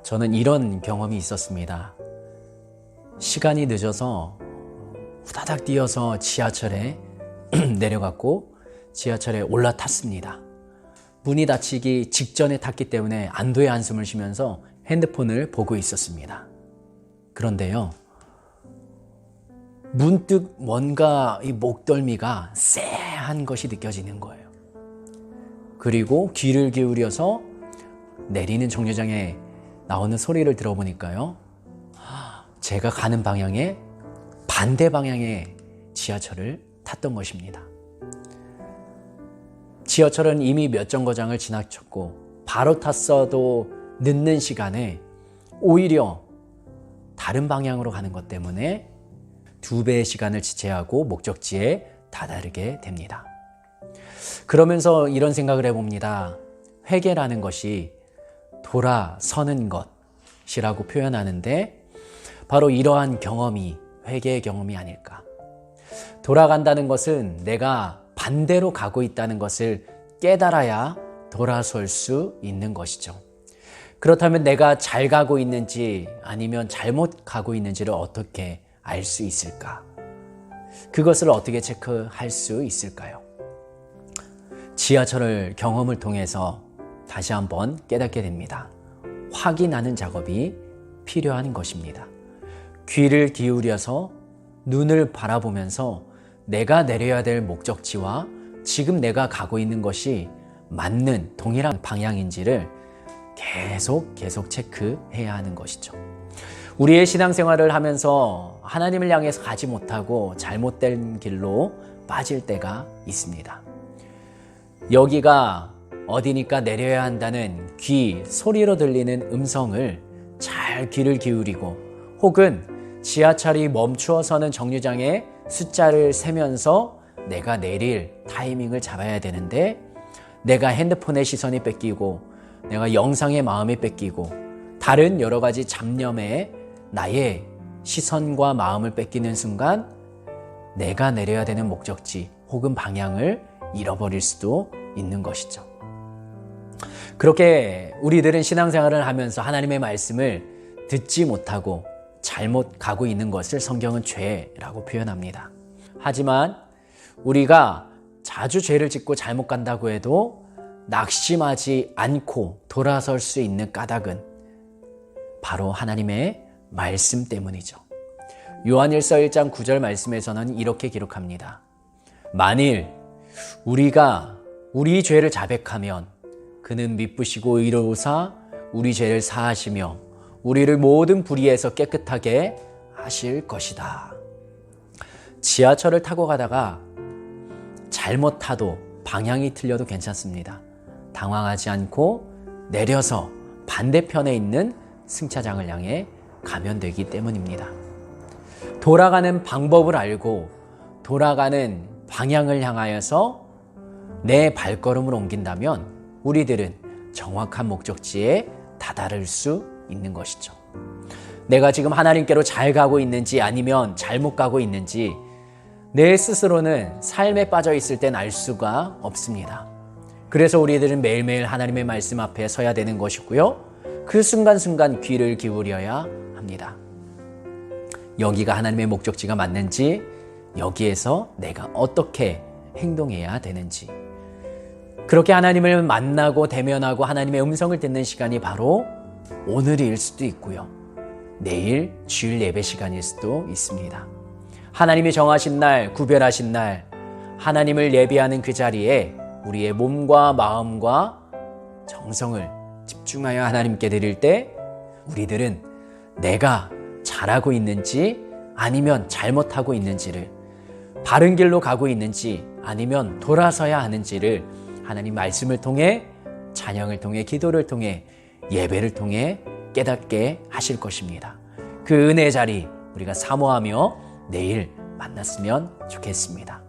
저는 이런 경험이 있었습니다. 시간이 늦어서 후다닥 뛰어서 지하철에 내려갔고 지하철에 올라탔습니다. 문이 닫히기 직전에 탔기 때문에 안도의 한숨을 쉬면서 핸드폰을 보고 있었습니다. 그런데요, 문득 뭔가 이 목덜미가 쎄한 것이 느껴지는 거예요. 그리고 귀를 기울여서 내리는 정류장에 나오는 소리를 들어보니까요, 제가 가는 방향에 반대 방향의 지하철을 탔던 것입니다. 지하철은 이미 몇 정거장을 지나쳤고 바로 탔어도 늦는 시간에 오히려 다른 방향으로 가는 것 때문에 2배의 시간을 지체하고 목적지에 다다르게 됩니다. 그러면서 이런 생각을 해봅니다. 회개라는 것이 돌아서는 것이라고 표현하는데 바로 이러한 경험이 회개의 경험이 아닐까. 돌아간다는 것은 내가 반대로 가고 있다는 것을 깨달아야 돌아설 수 있는 것이죠. 그렇다면 내가 잘 가고 있는지 아니면 잘못 가고 있는지를 어떻게 알 수 있을까? 그것을 어떻게 체크할 수 있을까요? 지하철을 경험을 통해서 다시 한번 깨닫게 됩니다. 확인하는 작업이 필요한 것입니다. 귀를 기울여서 눈을 바라보면서 내가 내려야 될 목적지와 지금 내가 가고 있는 것이 맞는 동일한 방향인지를 계속 체크해야 하는 것이죠. 우리의 신앙생활을 하면서 하나님을 향해서 가지 못하고 잘못된 길로 빠질 때가 있습니다. 여기가 어디니까 내려야 한다는 소리로 들리는 음성을 잘 귀를 기울이고 혹은 지하철이 멈추어 서는 정류장에 숫자를 세면서 내가 내릴 타이밍을 잡아야 되는데 내가 핸드폰의 시선이 뺏기고 내가 영상의 마음이 뺏기고 다른 여러 가지 잡념에 나의 시선과 마음을 뺏기는 순간 내가 내려야 되는 목적지 혹은 방향을 잃어버릴 수도 있는 것이죠. 그렇게 우리들은 신앙생활을 하면서 하나님의 말씀을 듣지 못하고 잘못 가고 있는 것을 성경은 죄라고 표현합니다. 하지만 우리가 자주 죄를 짓고 잘못 간다고 해도 낙심하지 않고 돌아설 수 있는 까닭은 바로 하나님의 말씀 때문이죠. 요한일서 1장 9절 말씀에서는 이렇게 기록합니다. 만일 우리가 우리 죄를 자백하면 그는 미쁘시고 의로우사 우리 죄를 사하시며 우리를 모든 불의에서 깨끗하게 하실 것이다. 지하철을 타고 가다가 잘못 타도 방향이 틀려도 괜찮습니다. 당황하지 않고 내려서 반대편에 있는 승차장을 향해 가면 되기 때문입니다. 돌아가는 방법을 알고 돌아가는 방향을 향하여서 내 발걸음을 옮긴다면 우리들은 정확한 목적지에 다다를 수 있는 것이죠. 내가 지금 하나님께로 잘 가고 있는지 아니면 잘못 가고 있는지 내 스스로는 삶에 빠져 있을 땐 알 수가 없습니다. 그래서 우리들은 매일매일 하나님의 말씀 앞에 서야 되는 것이고요. 그 순간순간 귀를 기울여야 합니다. 여기가 하나님의 목적지가 맞는지, 여기에서 내가 어떻게 행동해야 되는지. 그렇게 하나님을 만나고 대면하고 하나님의 음성을 듣는 시간이 바로 오늘일 수도 있고요. 내일 주일 예배 시간일 수도 있습니다. 하나님이 정하신 날, 구별하신 날, 하나님을 예배하는 그 자리에 우리의 몸과 마음과 정성을 집중하여 하나님께 드릴 때 우리들은 내가 잘하고 있는지 아니면 잘못하고 있는지를, 바른 길로 가고 있는지 아니면 돌아서야 하는지를 하나님 말씀을 통해, 찬양을 통해, 기도를 통해, 예배를 통해 깨닫게 하실 것입니다. 그 은혜의 자리 우리가 사모하며 내일 만났으면 좋겠습니다.